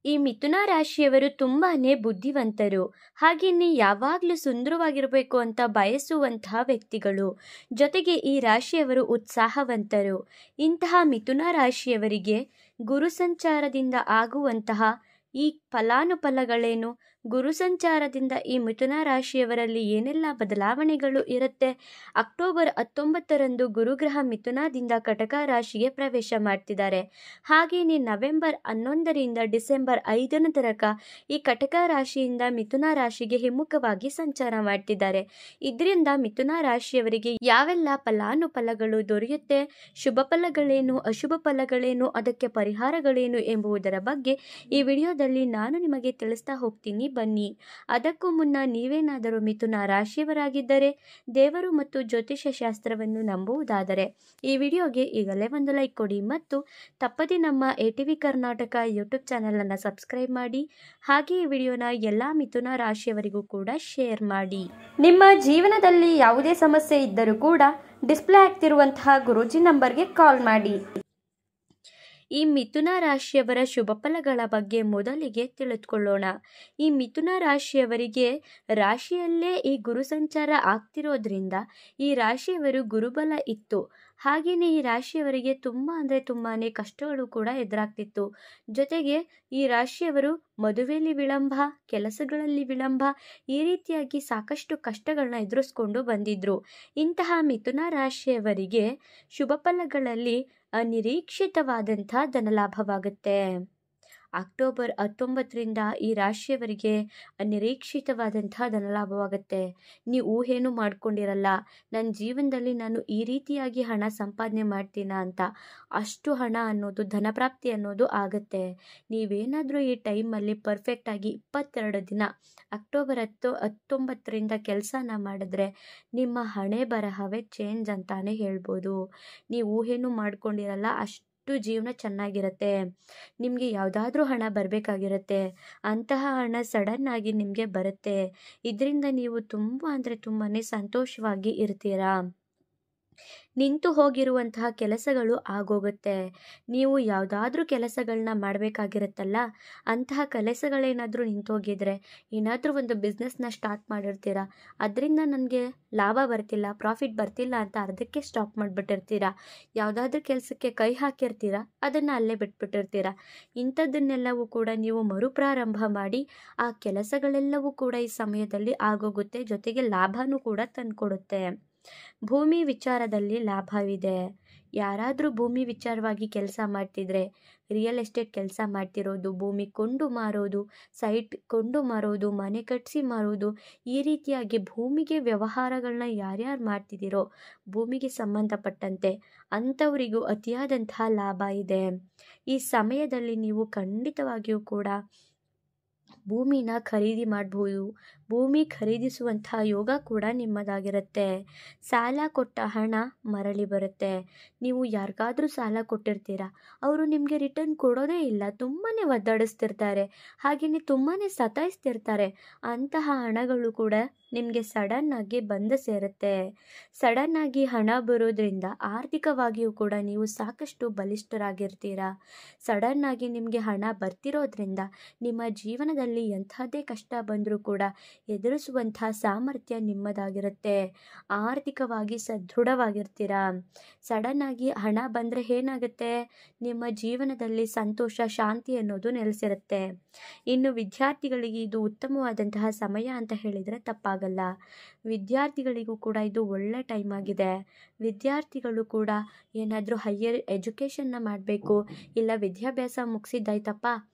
ಈ ಮಿಥುನ ರಾಶಿಯವರು ತುಂಬಾನೇ ಬುದ್ಧಿವಂತರು. ಹಾಗೆಯೇ ಯಾವಾಗಲೂ ಸುಂದರವಾಗಿರಬೇಕು ಅಂತ ಬಯಸುವಂತಹ ವ್ಯಕ್ತಿಗಳು. ಜೊತೆಗೆ ಈ ರಾಶಿಯವರು ಉತ್ಸಾಹವಂತರು. ಇಂತಹ ಮಿಥುನ ರಾಶಿಯವರಿಗೆ ಗುರು ಸಂಚಾರದಿಂದ ಆಗುವಂತಹ ಈ ಫಲಾನುಫಲಗಳೇನು, ಗುರು ಸಂಚಾರದಿಂದ ಈ ಮಿಥುನ ರಾಶಿಯವರಲ್ಲಿ ಏನೆಲ್ಲ ಬದಲಾವಣೆಗಳು ಇರುತ್ತೆ. ಅಕ್ಟೋಬರ್ 19ರಂದು ಗುರುಗ್ರಹ ಮಿಥುನದಿಂದ ಕಟಕ ರಾಶಿಗೆ ಪ್ರವೇಶ ಮಾಡ್ತಿದ್ದಾರೆ. ಹಾಗೆಯೇ ನವೆಂಬರ್ 11ರಿಂದ ಡಿಸೆಂಬರ್ 5ನ ತನಕ ಈ ಕಟಕ ರಾಶಿಯಿಂದ ಮಿಥುನ ರಾಶಿಗೆ ಹಿಮ್ಮುಖವಾಗಿ ಸಂಚಾರ ಮಾಡ್ತಿದ್ದಾರೆ. ಇದರಿಂದ ಮಿಥುನ ರಾಶಿಯವರಿಗೆ ಯಾವೆಲ್ಲ ಫಲಾನುಫಲಗಳು ದೊರೆಯುತ್ತೆ, ಶುಭ ಫಲಗಳೇನು, ಅಶುಭ ಫಲಗಳೇನು, ಅದಕ್ಕೆ ಪರಿಹಾರಗಳೇನು ಎಂಬುದರ ಬಗ್ಗೆ ಈ ವಿಡಿಯೋದಲ್ಲಿ ನಾನು ನಿಮಗೆ ತಿಳಿಸ್ತಾ ಹೋಗ್ತೀನಿ, ಬನ್ನಿ. ಅದಕ್ಕೂ ಮುನ್ನ ನೀವೇನಾದರೂ ಮಿಥುನ ರಾಶಿಯವರಾಗಿದ್ದರೆ, ದೇವರು ಮತ್ತು ಜ್ಯೋತಿಷ್ಯ ಶಾಸ್ತ್ರವನ್ನು ನಂಬುವುದಾದರೆ ಈ ವಿಡಿಯೋಗೆ ಈಗಲೇ ಒಂದು ಲೈಕ್ ಕೊಡಿ ಮತ್ತು ತಪ್ಪದೆ ನಮ್ಮ ATV ಕರ್ನಾಟಕ ಯೂಟ್ಯೂಬ್ ಚಾನಲನ್ನು ಸಬ್ಸ್ಕ್ರೈಬ್ ಮಾಡಿ. ಹಾಗೆ ಈ ವಿಡಿಯೋನ ಎಲ್ಲ ಮಿಥುನ ರಾಶಿಯವರಿಗೂ ಕೂಡ ಶೇರ್ ಮಾಡಿ. ನಿಮ್ಮ ಜೀವನದಲ್ಲಿ ಯಾವುದೇ ಸಮಸ್ಯೆ ಇದ್ದರೂ ಕೂಡ ಡಿಸ್ಪ್ಲೇ ಆಗ್ತಿರುವಂತಹ ಗುರೂಜಿ ನಂಬರ್ಗೆ ಕಾಲ್ ಮಾಡಿ. ಈ ಮಿಥುನ ರಾಶಿಯವರ ಶುಭ ಫಲಗಳ ಬಗ್ಗೆ ಮೊದಲಿಗೆ ತಿಳಿದುಕೊಳ್ಳೋಣ. ಈ ಮಿಥುನ ರಾಶಿಯವರಿಗೆ ರಾಶಿಯಲ್ಲೇ ಈ ಗುರು ಸಂಚಾರ ಆಗ್ತಿರೋದ್ರಿಂದ ಈ ರಾಶಿಯವರು ಗುರುಬಲ ಇತ್ತು. ಹಾಗೆಯೇ ಈ ರಾಶಿಯವರಿಗೆ ತುಂಬ ತುಂಬಾ ಕಷ್ಟಗಳು ಕೂಡ ಎದುರಾಗ್ತಿತ್ತು. ಜೊತೆಗೆ ಈ ರಾಶಿಯವರು ಮದುವೆಯಲ್ಲಿ ವಿಳಂಬ, ಕೆಲಸಗಳಲ್ಲಿ ವಿಳಂಬ, ಈ ರೀತಿಯಾಗಿ ಸಾಕಷ್ಟು ಕಷ್ಟಗಳನ್ನ ಎದುರಿಸ್ಕೊಂಡು ಬಂದಿದ್ರು. ಇಂತಹ ಮಿಥುನ ರಾಶಿಯವರಿಗೆ ಶುಭ ಫಲಗಳಲ್ಲಿ ಅನಿರೀಕ್ಷಿತವಾದಂಥ ಧನಲಾಭವಾಗುತ್ತೆ. ಅಕ್ಟೋಬರ್ 19ರಿಂದ ಈ ರಾಶಿಯವರಿಗೆ ಅನಿರೀಕ್ಷಿತವಾದಂತಹ ಧನಲಾಭವಾಗುತ್ತೆ. ನೀವು ಊಹೆನೂ ಮಾಡ್ಕೊಂಡಿರಲ್ಲ, ನನ್ನ ಜೀವನದಲ್ಲಿ ನಾನು ಈ ರೀತಿಯಾಗಿ ಹಣ ಸಂಪಾದನೆ ಮಾಡ್ತೀನ ಅಂತ. ಅಷ್ಟು ಹಣ ಅನ್ನೋದು, ಧನಪ್ರಾಪ್ತಿ ಅನ್ನೋದು ಆಗುತ್ತೆ. ನೀವೇನಾದರೂ ಈ ಟೈಮಲ್ಲಿ ಪರ್ಫೆಕ್ಟಾಗಿ 22 ದಿನ ಅಕ್ಟೋಬರ್ 19ರಿಂದ ಕೆಲಸನ ಮಾಡಿದ್ರೆ ನಿಮ್ಮ ಹಣೆ ಬರಹವೇ ಚೇಂಜ್ ಅಂತಾನೆ ಹೇಳ್ಬೋದು. ನೀವು ಊಹೆನೂ ಮಾಡ್ಕೊಂಡಿರಲ್ಲ, ಅಷ್ಟು ಜೀವನ ಚೆನ್ನಾಗಿರುತ್ತೆ. ನಿಮಗೆ ಯಾವುದಾದ್ರೂ ಹಣ ಬರಬೇಕಾಗಿರುತ್ತೆ, ಅಂತಹ ಹಣ ಸಡನ್ ಆಗಿ ನಿಮಗೆ ಬರುತ್ತೆ. ಇದರಿಂದ ನೀವು ತುಂಬ ತುಂಬಾ ಸಂತೋಷವಾಗಿ ಇರ್ತೀರಾ. ನಿಂತು ಹೋಗಿರುವಂತಹ ಕೆಲಸಗಳು ಆಗೋಗುತ್ತೆ. ನೀವು ಯಾವುದಾದ್ರೂ ಕೆಲಸಗಳನ್ನ ಮಾಡಬೇಕಾಗಿರುತ್ತಲ್ಲ, ಅಂತಹ ಕೆಲಸಗಳೇನಾದರೂ ನಿಂತೋಗಿದ್ರೆ, ಏನಾದರೂ ಒಂದು ಬಿಸ್ನೆಸ್ನ ಸ್ಟಾರ್ಟ್ ಮಾಡಿರ್ತೀರ, ಅದರಿಂದ ನನಗೆ ಲಾಭ ಬರ್ತಿಲ್ಲ, ಪ್ರಾಫಿಟ್ ಬರ್ತಿಲ್ಲ ಅಂತ ಅರ್ಧಕ್ಕೆ ಸ್ಟಾಪ್ ಮಾಡಿಬಿಟ್ಟಿರ್ತೀರ. ಯಾವುದಾದ್ರೂ ಕೆಲಸಕ್ಕೆ ಕೈ ಹಾಕಿರ್ತೀರ, ಅದನ್ನು ಅಲ್ಲೇ ಬಿಟ್ಬಿಟ್ಟಿರ್ತೀರ. ಇಂಥದ್ದನ್ನೆಲ್ಲವೂ ಕೂಡ ನೀವು ಮರುಪ್ರಾರಂಭ ಮಾಡಿ ಆ ಕೆಲಸಗಳೆಲ್ಲವೂ ಕೂಡ ಈ ಸಮಯದಲ್ಲಿ ಆಗೋಗುತ್ತೆ. ಜೊತೆಗೆ ಲಾಭನೂ ಕೂಡ ತಂದುಕೊಡುತ್ತೆ. ಭೂಮಿ ವಿಚಾರದಲ್ಲಿ ಲಾಭವಿದೆ. ಯಾರಾದರೂ ಭೂಮಿ ವಿಚಾರವಾಗಿ ಕೆಲಸ ಮಾಡ್ತಿದ್ರೆ, ರಿಯಲ್ ಎಸ್ಟೇಟ್ ಕೆಲಸ ಮಾಡ್ತಿರೋದು, ಭೂಮಿ ಕೊಂಡು ಮಾರೋದು, ಸೈಟ್ ಕೊಂಡು ಮಾರೋದು, ಮನೆ ಕಟ್ಟಿಸಿ ಮಾರೋದು, ಈ ರೀತಿಯಾಗಿ ಭೂಮಿಗೆ ವ್ಯವಹಾರಗಳನ್ನ ಯಾರ್ಯಾರು ಮಾಡ್ತಿದ್ದೀರೋ ಭೂಮಿಗೆ ಸಂಬಂಧಪಟ್ಟಂತೆ ಅಂಥವರಿಗೂ ಅತಿಯಾದಂತಹ ಲಾಭ ಇದೆ. ಈ ಸಮಯದಲ್ಲಿ ನೀವು ಖಂಡಿತವಾಗಿಯೂ ಕೂಡ ಭೂಮಿನ ಖರೀದಿ ಮಾಡಬಹುದು. ಭೂಮಿ ಖರೀದಿಸುವಂತಹ ಯೋಗ ಕೂಡ ನಿಮ್ಮದಾಗಿರುತ್ತೆ. ಸಾಲ ಕೊಟ್ಟ ಹಣ ಮರಳಿ ಬರುತ್ತೆ. ನೀವು ಯಾರಿಗಾದ್ರೂ ಸಾಲ ಕೊಟ್ಟಿರ್ತೀರ, ಅವರು ನಿಮಗೆ ರಿಟರ್ನ್ ಕೊಡೋದೇ ಇಲ್ಲ, ತುಂಬಾ ಒದ್ದಾಡಿಸ್ತಿರ್ತಾರೆ, ಹಾಗೆಯೇ ತುಂಬಾ ಸತಾಯಿಸ್ತಿರ್ತಾರೆ. ಅಂತಹ ಹಣಗಳು ಕೂಡ ನಿಮಗೆ ಸಡನ್ನಾಗಿ ಬಂದು ಸೇರುತ್ತೆ. ಸಡನ್ನಾಗಿ ಹಣ ಬರೋದ್ರಿಂದ ಆರ್ಥಿಕವಾಗಿಯೂ ಕೂಡ ನೀವು ಸಾಕಷ್ಟು ಬಲಿಷ್ಠರಾಗಿರ್ತೀರ. ಸಡನ್ನಾಗಿ ನಿಮಗೆ ಹಣ ಬರ್ತಿರೋದ್ರಿಂದ ನಿಮ್ಮ ಜೀವನದಲ್ಲಿ ಎಂಥದ್ದೇ ಕಷ್ಟ ಬಂದರೂ ಕೂಡ ಎದುರಿಸುವಂತಹ ಸಾಮರ್ಥ್ಯ ನಿಮ್ಮದಾಗಿರುತ್ತೆ. ಆರ್ಥಿಕವಾಗಿ ಸದೃಢವಾಗಿರ್ತೀರ. ಸಡನ್ನಾಗಿ ಹಣ ಬಂದರೆ ಏನಾಗುತ್ತೆ, ನಿಮ್ಮ ಜೀವನದಲ್ಲಿ ಸಂತೋಷ, ಶಾಂತಿ ಅನ್ನೋದು ನೆಲೆಸಿರುತ್ತೆ. ಇನ್ನು ವಿದ್ಯಾರ್ಥಿಗಳಿಗೆ ಇದು ಉತ್ತಮವಾದಂತಹ ಸಮಯ ಅಂತ ಹೇಳಿದರೆ ತಪ್ಪಾಗಲ್ಲ. ವಿದ್ಯಾರ್ಥಿಗಳಿಗೂ ಕೂಡ ಇದು ಒಳ್ಳೆ ಟೈಮ್ ಆಗಿದೆ. ವಿದ್ಯಾರ್ಥಿಗಳು ಕೂಡ ಏನಾದರೂ ಹೈಯರ್ ಎಜುಕೇಷನ್ನ ಮಾಡಬೇಕು, ಇಲ್ಲ ವಿದ್ಯಾಭ್ಯಾಸ ಮುಗಿಸಿದ್ದಾಯ್ತಪ್ಪ,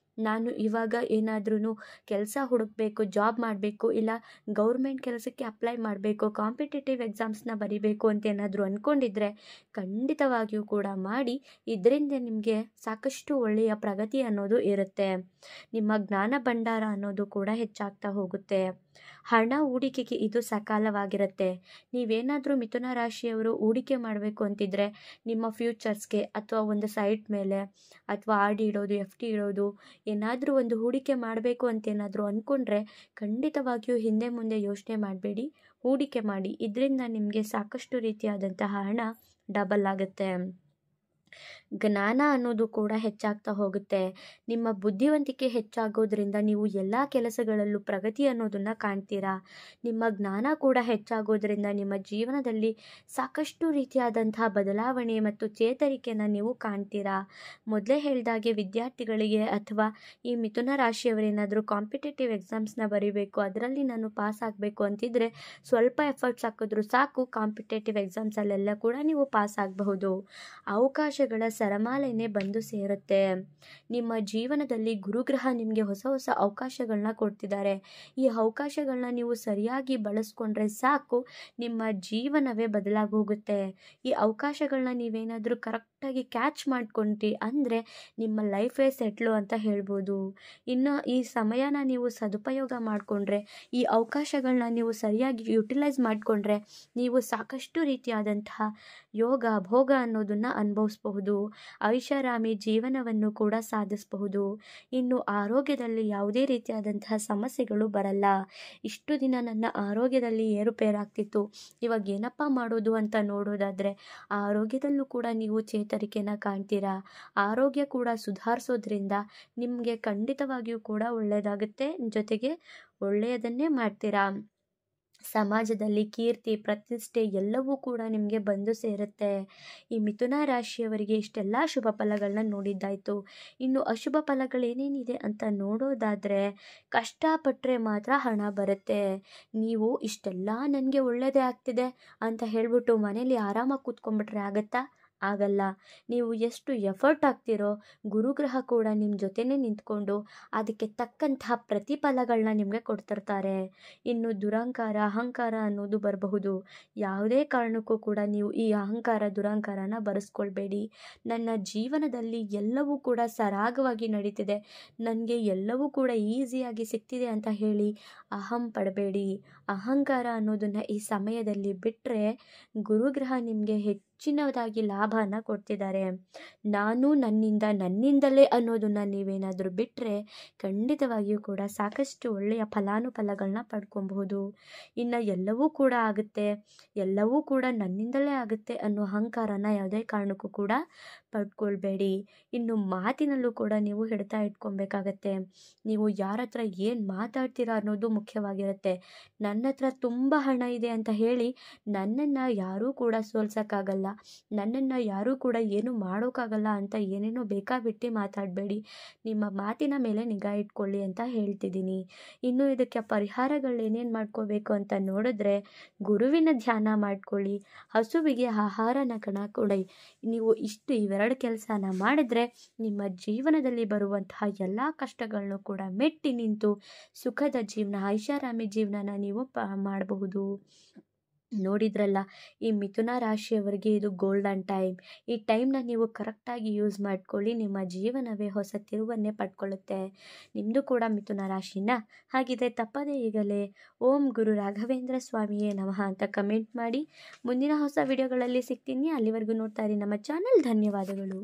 ನಾನು ಇವಾಗ ಏನಾದ್ರೂ ಕೆಲಸ ಹುಡುಕಬೇಕು, ಜಾಬ್ ಮಾಡಬೇಕು, ಇಲ್ಲ ಗೌರ್ಮೆಂಟ್ ಕೆಲಸಕ್ಕೆ ಅಪ್ಲೈ ಮಾಡಬೇಕು, ಕಾಂಪಿಟೇಟಿವ್ ಎಕ್ಸಾಮ್ಸ್ನ ಬರೀಬೇಕು ಅಂತ ಏನಾದರೂ ಅಂದ್ಕೊಂಡಿದ್ರೆ ಖಂಡಿತವಾಗಿಯೂ ಕೂಡ ಮಾಡಿ. ಇದರಿಂದ ನಿಮಗೆ ಸಾಕಷ್ಟು ಒಳ್ಳೆಯ ಪ್ರಗತಿ ಅನ್ನೋದು ಇರುತ್ತೆ. ನಿಮ್ಮ ಜ್ಞಾನ ಭಂಡಾರ ಅನ್ನೋದು ಕೂಡ ಹೆಚ್ಚಾಗ್ತಾ ಹೋಗುತ್ತೆ. ಹಣ ಹೂಡಿಕೆಗೆ ಇದು ಸಕಾಲವಾಗಿರುತ್ತೆ. ನೀವೇನಾದರೂ ಮಿಥುನ ರಾಶಿಯವರು ಹೂಡಿಕೆ ಮಾಡಬೇಕು ಅಂತಿದ್ರೆ ನಿಮ್ಮ ಫ್ಯೂಚರ್ಸ್ಗೆ ಅಥವಾ ಒಂದು ಸೈಟ್ ಮೇಲೆ ಅಥವಾ RD ಇಡೋದು, FD ಇಡೋದು, ಏನಾದರೂ ಒಂದು ಹೂಡಿಕೆ ಮಾಡಬೇಕು ಅಂತ ಏನಾದರೂ ಅಂದ್ಕೊಂಡ್ರೆ ಖಂಡಿತವಾಗಿಯೂ ಹಿಂದೆ ಮುಂದೆ ಯೋಚನೆ ಮಾಡಬೇಡಿ, ಹೂಡಿಕೆ ಮಾಡಿ. ಇದರಿಂದ ನಿಮಗೆ ಸಾಕಷ್ಟು ರೀತಿಯಾದಂತಹ ಹಣ ಡಬಲ್ ಆಗುತ್ತೆ. ಜ್ಞಾನ ಅನ್ನೋದು ಕೂಡ ಹೆಚ್ಚಾಗ್ತಾ ಹೋಗುತ್ತೆ. ನಿಮ್ಮ ಬುದ್ಧಿವಂತಿಕೆ ಹೆಚ್ಚಾಗೋದ್ರಿಂದ ನೀವು ಎಲ್ಲ ಕೆಲಸಗಳಲ್ಲೂ ಪ್ರಗತಿ ಅನ್ನೋದನ್ನು ಕಾಣ್ತೀರಾ. ನಿಮ್ಮ ಜ್ಞಾನ ಕೂಡ ಹೆಚ್ಚಾಗೋದ್ರಿಂದ ನಿಮ್ಮ ಜೀವನದಲ್ಲಿ ಸಾಕಷ್ಟು ರೀತಿಯಾದಂತಹ ಬದಲಾವಣೆ ಮತ್ತು ಚೇತರಿಕೆಯನ್ನು ನೀವು ಕಾಣ್ತೀರಾ. ಮೊದಲೇ ಹೇಳಿದಾಗೆ ವಿದ್ಯಾರ್ಥಿಗಳಿಗೆ ಅಥವಾ ಈ ಮಿಥುನ ರಾಶಿಯವರೇನಾದರೂ ಕಾಂಪಿಟೇಟಿವ್ ಎಕ್ಸಾಮ್ಸ್ನ ಬರೀಬೇಕು, ಅದರಲ್ಲಿ ನಾನು ಪಾಸ್ ಆಗಬೇಕು ಅಂತಿದ್ರೆ ಸ್ವಲ್ಪ ಎಫರ್ಟ್ಸ್ ಹಾಕಿದ್ರೂ ಸಾಕು, ಕಾಂಪಿಟೇಟಿವ್ ಎಕ್ಸಾಮ್ಸಲ್ಲೆಲ್ಲ ಕೂಡ ನೀವು ಪಾಸ್ ಆಗಬಹುದು. ಅವಕಾಶಗಳ ಸರಮಾಲೆಯೇ ಬಂದು ಸೇರುತ್ತೆ. ನಿಮ್ಮ ಜೀವನದಲ್ಲಿ ಗುರುಗ್ರಹ ನಿಮಗೆ ಹೊಸ ಹೊಸ ಅವಕಾಶಗಳನ್ನ ಕೊಡ್ತಿದ್ದಾರೆ. ಈ ಅವಕಾಶಗಳನ್ನ ನೀವು ಸರಿಯಾಗಿ ಬಳಸ್ಕೊಂಡ್ರೆ ಸಾಕು, ನಿಮ್ಮ ಜೀವನವೇ ಬದಲಾಗಿ ಹೋಗುತ್ತೆ. ಈ ಅವಕಾಶಗಳನ್ನ ನೀವೇನಾದರೂ ಕರೆಕ್ಟಾಗಿ ಕ್ಯಾಚ್ ಮಾಡ್ಕೊಂಡ್ರಿ ಅಂದರೆ ನಿಮ್ಮ ಲೈಫೇ ಸೆಟ್ಲು ಅಂತ ಹೇಳ್ಬೋದು. ಇನ್ನು ಈ ಸಮಯನ ನೀವು ಸದುಪಯೋಗ ಮಾಡಿಕೊಂಡ್ರೆ, ಈ ಅವಕಾಶಗಳನ್ನ ನೀವು ಸರಿಯಾಗಿ ಯುಟಿಲೈಸ್ ಮಾಡಿಕೊಂಡ್ರೆ ನೀವು ಸಾಕಷ್ಟು ರೀತಿಯಾದಂತಹ ಯೋಗ ಭೋಗ ಅನ್ನೋದನ್ನು ಅನುಭವಿಸಬಹುದು. ಐಷಾರಾಮಿ ಜೀವನವನ್ನು ಕೂಡ ಸಾಧಿಸಬಹುದು. ಇನ್ನು ಆರೋಗ್ಯದಲ್ಲಿ ಯಾವುದೇ ರೀತಿಯಾದಂತಹ ಸಮಸ್ಯೆಗಳು ಬರಲ್ಲ. ಇಷ್ಟು ದಿನ ನನ್ನ ಆರೋಗ್ಯದಲ್ಲಿ ಏರುಪೇರಾಗ್ತಿತ್ತು, ಇವಾಗ ಏನಪ್ಪ ಮಾಡೋದು ಅಂತ ನೋಡೋದಾದರೆ ಆರೋಗ್ಯದಲ್ಲೂ ಕೂಡ ನೀವು ಚೇತರಿಕೆನ ಕಾಣ್ತೀರಾ. ಆರೋಗ್ಯ ಕೂಡ ಸುಧಾರಿಸೋದ್ರಿಂದ ನಿಮಗೆ ಖಂಡಿತವಾಗಿಯೂ ಕೂಡ ಒಳ್ಳೆಯದಾಗುತ್ತೆ, ಜೊತೆಗೆ ಒಳ್ಳೆಯದನ್ನೇ ಮಾಡ್ತೀರಾ. ಸಮಾಜದಲ್ಲಿ ಕೀರ್ತಿ ಪ್ರತಿಷ್ಠೆ ಎಲ್ಲವೂ ಕೂಡ ನಿಮಗೆ ಬಂದು ಸೇರುತ್ತೆ. ಈ ಮಿಥುನ ರಾಶಿಯವರಿಗೆ ಇಷ್ಟೆಲ್ಲ ಶುಭ ಫಲಗಳನ್ನ ನೋಡಿದ್ದಾಯಿತು. ಇನ್ನು ಅಶುಭ ಫಲಗಳೇನೇನಿದೆ ಅಂತ ನೋಡೋದಾದರೆ, ಕಷ್ಟಪಟ್ಟರೆ ಮಾತ್ರ ಹಣ ಬರುತ್ತೆ. ನೀವು ಇಷ್ಟೆಲ್ಲ ನನಗೆ ಒಳ್ಳೆಯದೇ ಆಗ್ತಿದೆ ಅಂತ ಹೇಳ್ಬಿಟ್ಟು ಮನೇಲಿ ಆರಾಮಾಗಿ ಕೂತ್ಕೊಂಡ್ಬಿಟ್ರೆ ಆಗುತ್ತಾ? ಆಗಲ್ಲ. ನೀವು ಎಷ್ಟು ಎಫರ್ಟ್ ಹಾಕ್ತಿರೋ ಗುರುಗ್ರಹ ಕೂಡ ನಿಮ್ಮ ಜೊತೆನೇ ನಿಂತ್ಕೊಂಡು ಅದಕ್ಕೆ ತಕ್ಕಂತಹ ಪ್ರತಿಫಲಗಳನ್ನ ನಿಮಗೆ ಕೊಡ್ತಿರ್ತಾರೆ. ಇನ್ನು ದುರಹಂಕಾರ ಅಹಂಕಾರ ಅನ್ನೋದು ಬರಬಹುದು. ಯಾವುದೇ ಕಾರಣಕ್ಕೂ ಕೂಡ ನೀವು ಈ ಅಹಂಕಾರ ದುರಹಂಕಾರನ ಬರೆಸ್ಕೊಳ್ಬೇಡಿ. ನನ್ನ ಜೀವನದಲ್ಲಿ ಎಲ್ಲವೂ ಕೂಡ ಸರಾಗವಾಗಿ ನಡೀತಿದೆ, ನನಗೆ ಎಲ್ಲವೂ ಕೂಡ ಈಸಿಯಾಗಿ ಸಿಗ್ತಿದೆ ಅಂತ ಹೇಳಿ ಅಹಂ ಪಡಬೇಡಿ. ಅಹಂಕಾರ ಅನ್ನೋದನ್ನು ಈ ಸಮಯದಲ್ಲಿ ಬಿಟ್ಟರೆ ಗುರುಗ್ರಹ ನಿಮಗೆ ಹೆಚ್ಚಿನದಾಗಿ ಲಾಭನ ಕೊಡ್ತಿದ್ದಾರೆ. ನಾನು ನನ್ನಿಂದಲೇ ಅನ್ನೋದನ್ನು ನೀವೇನಾದರೂ ಬಿಟ್ಟರೆ ಖಂಡಿತವಾಗಿಯೂ ಕೂಡ ಸಾಕಷ್ಟು ಒಳ್ಳೆಯ ಫಲಾನುಫಲಗಳನ್ನ ಪಡ್ಕೊಬಹುದು. ಇನ್ನು ಎಲ್ಲವೂ ಕೂಡ ಆಗುತ್ತೆ, ಎಲ್ಲವೂ ಕೂಡ ನನ್ನಿಂದಲೇ ಆಗುತ್ತೆ ಅನ್ನೋ ಅಹಂಕಾರನ ಯಾವುದೇ ಕಾರಣಕ್ಕೂ ಕೂಡ ಪಡ್ಕೊಳ್ಬೇಡಿ. ಇನ್ನು ಮಾತಿನಲ್ಲೂ ಕೂಡ ನೀವು ಹಿಡಿತಾ ಇಟ್ಕೊಬೇಕಾಗತ್ತೆ. ನೀವು ಯಾರ ಹತ್ರ ಏನು ಮಾತಾಡ್ತೀರಾ ಅನ್ನೋದು ಮುಖ್ಯವಾಗಿರುತ್ತೆ. ನನ್ನ ಹತ್ರ ತುಂಬ ಹಣ ಇದೆ ಅಂತ ಹೇಳಿ ನನ್ನನ್ನು ಯಾರೂ ಕೂಡ ಸೋಲ್ಸೋಕ್ಕಾಗಲ್ಲ, ನನ್ನನ್ನು ಯಾರೂ ಕೂಡ ಏನು ಮಾಡೋಕ್ಕಾಗಲ್ಲ ಅಂತ ಏನೇನೋ ಬೇಕಾಬಿಟ್ಟು ಮಾತಾಡಬೇಡಿ. ನಿಮ್ಮ ಮಾತಿನ ಮೇಲೆ ನಿಗಾ ಇಟ್ಕೊಳ್ಳಿ ಅಂತ ಹೇಳ್ತಿದ್ದೀನಿ. ಇನ್ನು ಇದಕ್ಕೆ ಪರಿಹಾರಗಳೇನೇನು ಮಾಡ್ಕೋಬೇಕು ಅಂತ ನೋಡಿದ್ರೆ, ಗುರುವಿನ ಧ್ಯಾನ ಮಾಡ್ಕೊಳ್ಳಿ, ಹಸುವಿಗೆ ಆಹಾರನ ಕೊಡಿ. ನೀವು ಇವೆರಡು ಕೆಲಸನ ಮಾಡಿದ್ರೆ ನಿಮ್ಮ ಜೀವನದಲ್ಲಿ ಬರುವಂತಹ ಎಲ್ಲ ಕಷ್ಟಗಳನ್ನು ಕೂಡ ಮೆಟ್ಟಿ ನಿಂತು ಸುಖದ ಜೀವನ, ಐಷಾರಾಮಿ ಜೀವನನ ನೀವು ಮಾಡಬಹುದು. ನೋಡಿದ್ರಲ್ಲ, ಈ ಮಿಥುನ ರಾಶಿಯವರಿಗೆ ಇದು ಗೋಲ್ಡನ್ ಟೈಮ್. ಈ ಟೈಮ್ನ ನೀವು ಕರೆಕ್ಟಾಗಿ ಯೂಸ್ ಮಾಡ್ಕೊಳ್ಳಿ, ನಿಮ್ಮ ಜೀವನವೇ ಹೊಸ ತಿರುವನ್ನೇ ಪಡ್ಕೊಳ್ಳುತ್ತೆ. ನಿಮ್ಮದು ಕೂಡ ಮಿಥುನ ರಾಶಿನ ಹಾಗಿದ್ರೆ ತಪ್ಪದೇ ಈಗಲೇ ಓಂ ಗುರು ರಾಘವೇಂದ್ರ ಸ್ವಾಮಿಯೇ ನಮಃ ಅಂತ ಕಮೆಂಟ್ ಮಾಡಿ. ಮುಂದಿನ ಹೊಸ ವಿಡಿಯೋಗಳಲ್ಲಿ ಸಿಗ್ತೀನಿ. ಅಲ್ಲಿವರೆಗೂ ನೋಡ್ತಾ ಇರಿ ನಮ್ಮ ಚಾನಲ್. ಧನ್ಯವಾದಗಳು.